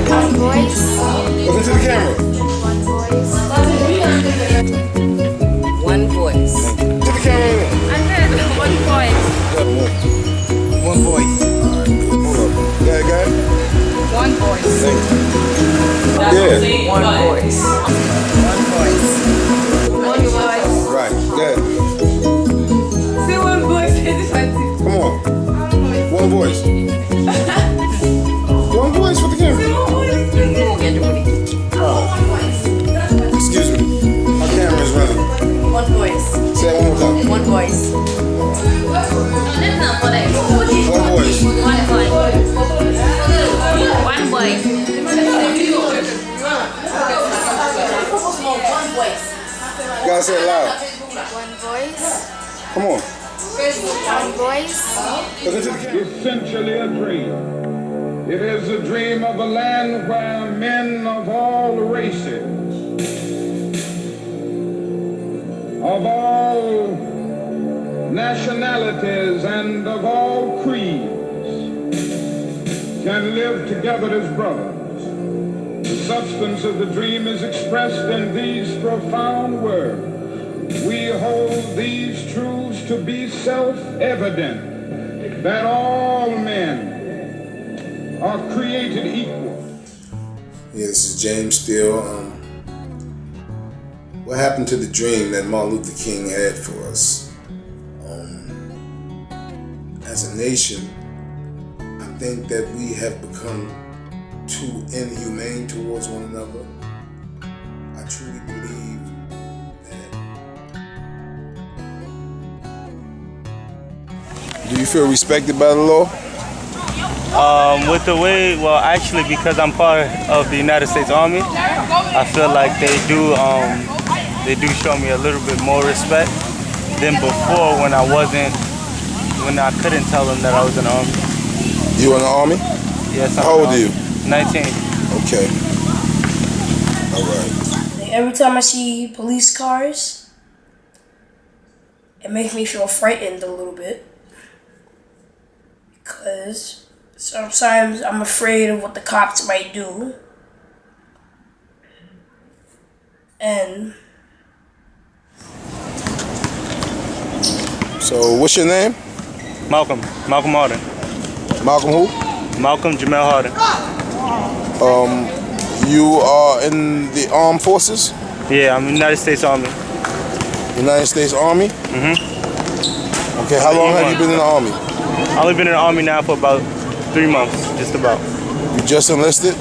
One voice. Look into the camera. One voice. To the camera. One voice. One voice. Hold up. Go ahead. One voice. Thank you. Yeah. One voice. One voice. One voice. Right. Go ahead. Say one voice. Come on. One voice. One voice for the camera. Excuse me. My camera is running. One voice. Say it one more time. One voice. One voice. One voice. You gotta say it loud. One voice. Come on. One voice. Look into the camera. Essentially a dream. It is a dream of a land where men of all races, of all nationalities, and of all creeds can live together as brothers. The substance of the dream is expressed in these profound words. We hold these truths to be self-evident, that all men are created equal. Yeah, this is James Steele. What happened to the dream that Martin Luther King had for us? As a nation, I think that we have become too inhumane towards one another. I truly believe that. Do you feel respected by the law? With the way, well, actually, because I'm part of the United States Army, I feel like they do show me a little bit more respect than before when I couldn't tell them that I was in the Army. You in the Army? Yes. How old are you? 19. Okay. All right. Every time I see police cars, it makes me feel frightened a little bit. Because sometimes I'm afraid of what the cops might do. And So, what's your name? Malcolm Harden. Malcolm who? Malcolm Jamel Harden. You are in the armed forces? Yeah, I'm in the United States Army. United States Army? Mm-hmm. Okay, how long have you been in the Army? I've only been in the Army now for about 3 months, just about. You just enlisted?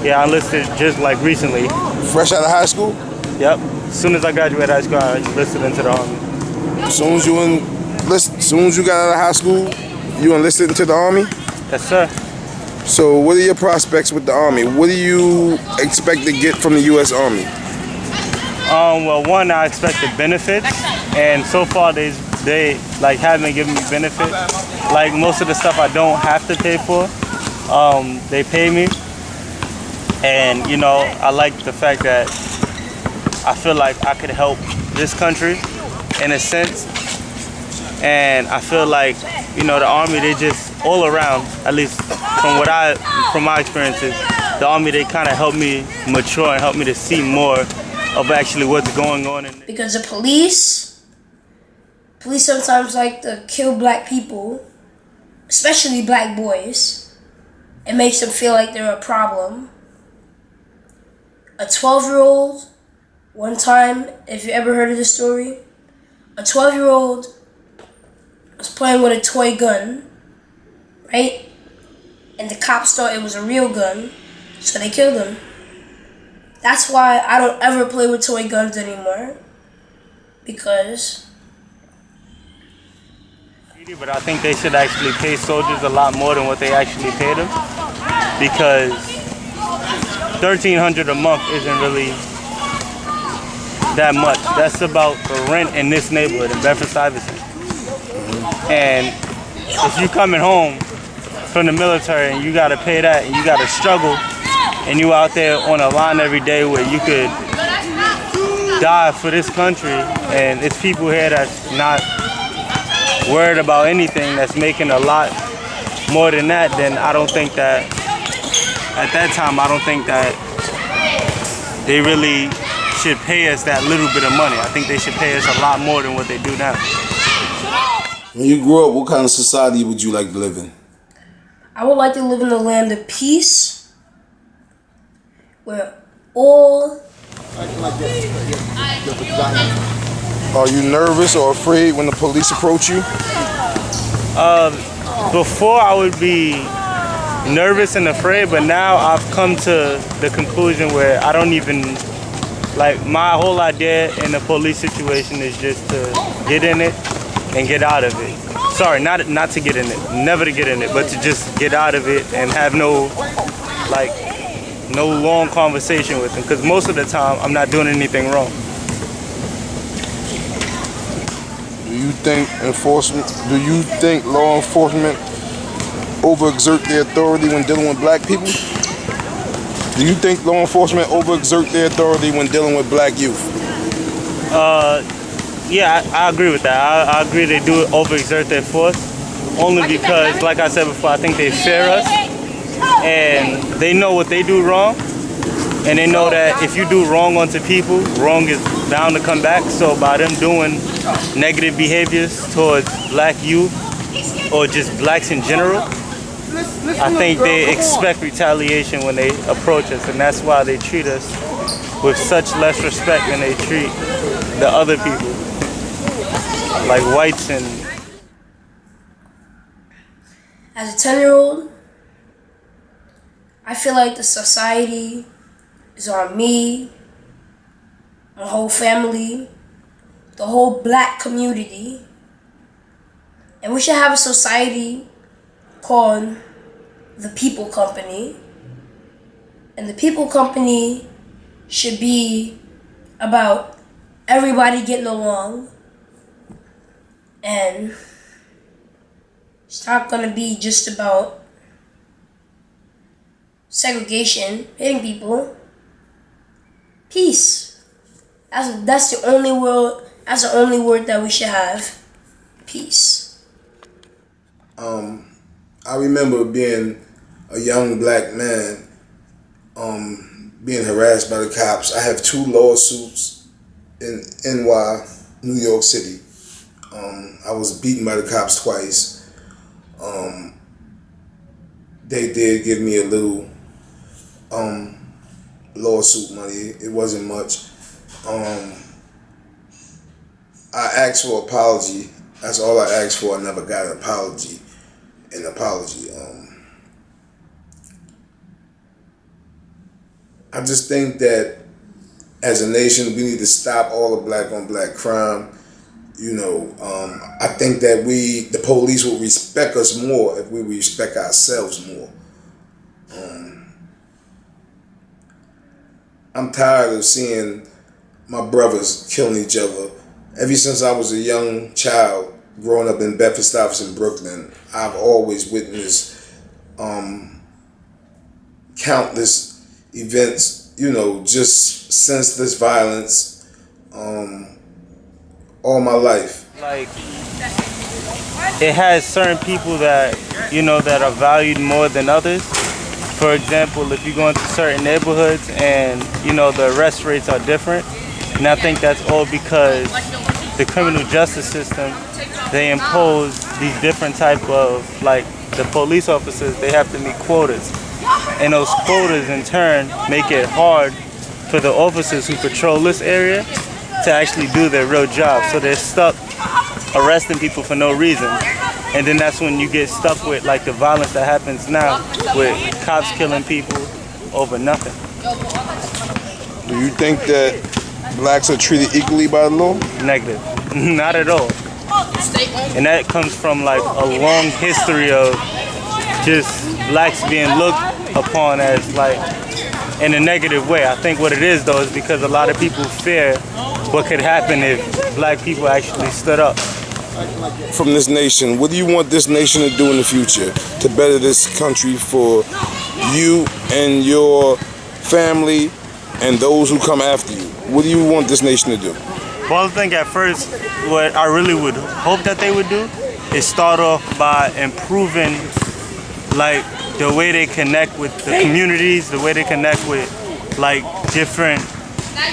Yeah, I enlisted just like recently. Fresh out of high school? Yep. As soon as I graduated high school, I enlisted into the Army. As soon as you got out of high school, you enlisted into the Army? Yes, sir. So what are your prospects with the Army? What do you expect to get from the U.S. Army? Well, one, I expected benefits, and so far they like haven't given me benefits. Like most of the stuff I don't have to pay for, they pay me. And you know, I like the fact that I feel like I could help this country in a sense. And I feel like, you know, the Army, they just all around, at least from my experiences, the Army, they kind of help me mature and help me to see more of actually what's going on. because the police sometimes like to kill black people, especially black boys. It makes them feel like they're a problem. A 12-year-old, one time, if you ever heard of this story, a 12-year-old was playing with a toy gun, right? And the cops thought it was a real gun, so they killed him. That's why I don't ever play with toy guns anymore, because... But I think they should actually pay soldiers a lot more than what they actually pay them, because $1,300 a month isn't really that much. That's about the rent in this neighborhood in Bedford-Stuyvesant. And if you coming home from the military and you gotta pay that and you gotta struggle and you out there on a line every day where you could die for this country, and it's people here that's not worried about anything, that's making a lot more than that, then I don't think that at that time, I don't think that they really should pay us that little bit of money. I think they should pay us a lot more than what they do now. When you grew up, what kind of society would you like to live in? I would like to live in a land of peace, where all... Are you nervous or afraid when the police approach you? Before I would be nervous and afraid, but now I've come to the conclusion where I don't even, like, my whole idea in a police situation is just to get in it and get out of it. Sorry, not to get in it, never to get in it, but to just get out of it and have no long conversation with them, because most of the time I'm not doing anything wrong. Do you think law enforcement overexert their authority when dealing with black people? Do you think law enforcement overexert their authority when dealing with black youth? Yeah, I agree with that. I agree they do overexert their force, only because, like I said before, I think they fear us, and they know what they do wrong, and they know that if you do wrong onto people, wrong is bound to come back. So by them doing negative behaviors towards black youth, or just blacks in general, I think they expect retaliation when they approach us, and that's why they treat us with such less respect than they treat the other people, like whites and... As a 10-year-old, I feel like the society is on me, my whole family, the whole black community, and we should have a society called the People Company, and the People Company should be about everybody getting along, and it's not gonna be just about segregation, hitting people. Peace. That's the only word. That's the only word that we should have. Peace. I remember being a young black man, being harassed by the cops. I have 2 lawsuits in NY, New York City. I was beaten by the cops twice. They did give me a little lawsuit money. It wasn't much. I asked for an apology. That's all I asked for. I never got an apology. I just think that as a nation, we need to stop all the black on black crime. I think that the police will respect us more if we respect ourselves more. I'm tired of seeing my brothers killing each other. Ever since I was a young child, growing up in Bedford-Stuyvesant, Brooklyn, I've always witnessed countless events, just senseless violence all my life. Like, it has certain people that, that are valued more than others. For example, if you go into certain neighborhoods and, the arrest rates are different, and I think that's all because the criminal justice system, they impose these different type of, like, the police officers, they have to meet quotas. And those quotas in turn make it hard for the officers who patrol this area to actually do their real job. So they're stuck arresting people for no reason. And then that's when you get stuck with, like, the violence that happens now with cops killing people over nothing. Do you think that blacks are treated equally by the law? Negative. Not at all. And that comes from, like, a long history of just blacks being looked upon as, like, in a negative way. I think what it is, though, is because a lot of people fear what could happen if black people actually stood up. From this nation, what do you want this nation to do in the future to better this country for you and your family and those who come after you? What do you want this nation to do? Well, I think at first what I really would hope that they would do is start off by improving, like, the way they connect with the communities, the way they connect with like different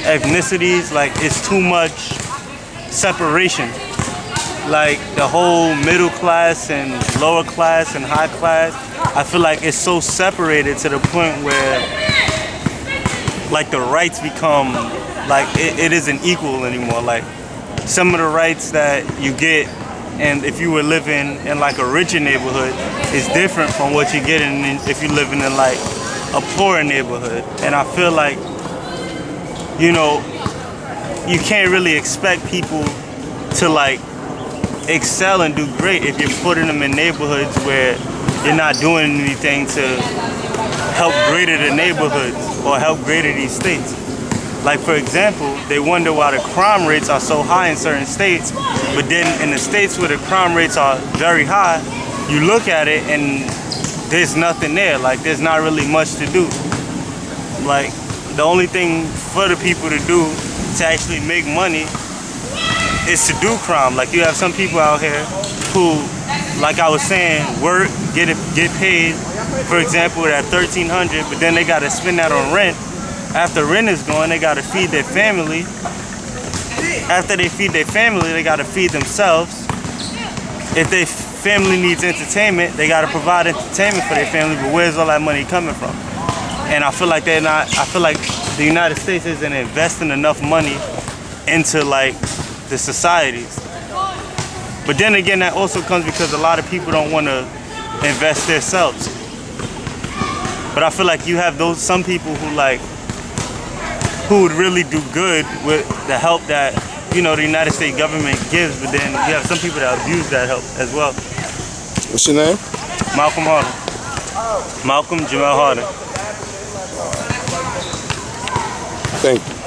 ethnicities, like it's too much separation. Like the whole middle class and lower class and high class, I feel like it's so separated to the point where like the rights become like it isn't equal anymore. Like some of the rights that you get, and if you were living in like a richer neighborhood, is different from what you get in if you're living in like a poorer neighborhood. And I feel like, you know, you can't really expect people to like excel and do great if you're putting them in neighborhoods where you're not doing anything to help greater the neighborhoods or help greater these states. Like for example, they wonder why the crime rates are so high in certain states, but then in the states where the crime rates are very high, you look at it and there's nothing there. Like there's not really much to do. Like the only thing for the people to do to actually make money is to do crime. Like you have some people out here who, like I was saying, work, get paid, for example, at $1,300, but then they gotta spend that on rent. After rent is gone, they gotta feed their family. After they feed their family, they gotta feed themselves. If their family needs entertainment, they gotta provide entertainment for their family, but where's all that money coming from? And I feel like I feel like the United States isn't investing enough money into like the societies. But then again, that also comes because a lot of people don't want to invest themselves. But I feel like you have some people who would really do good with the help that, you know, the United States government gives, but then you have some people that abuse that help as well. What's your name? Malcolm Harden. Malcolm Jamel Harden. Thank you.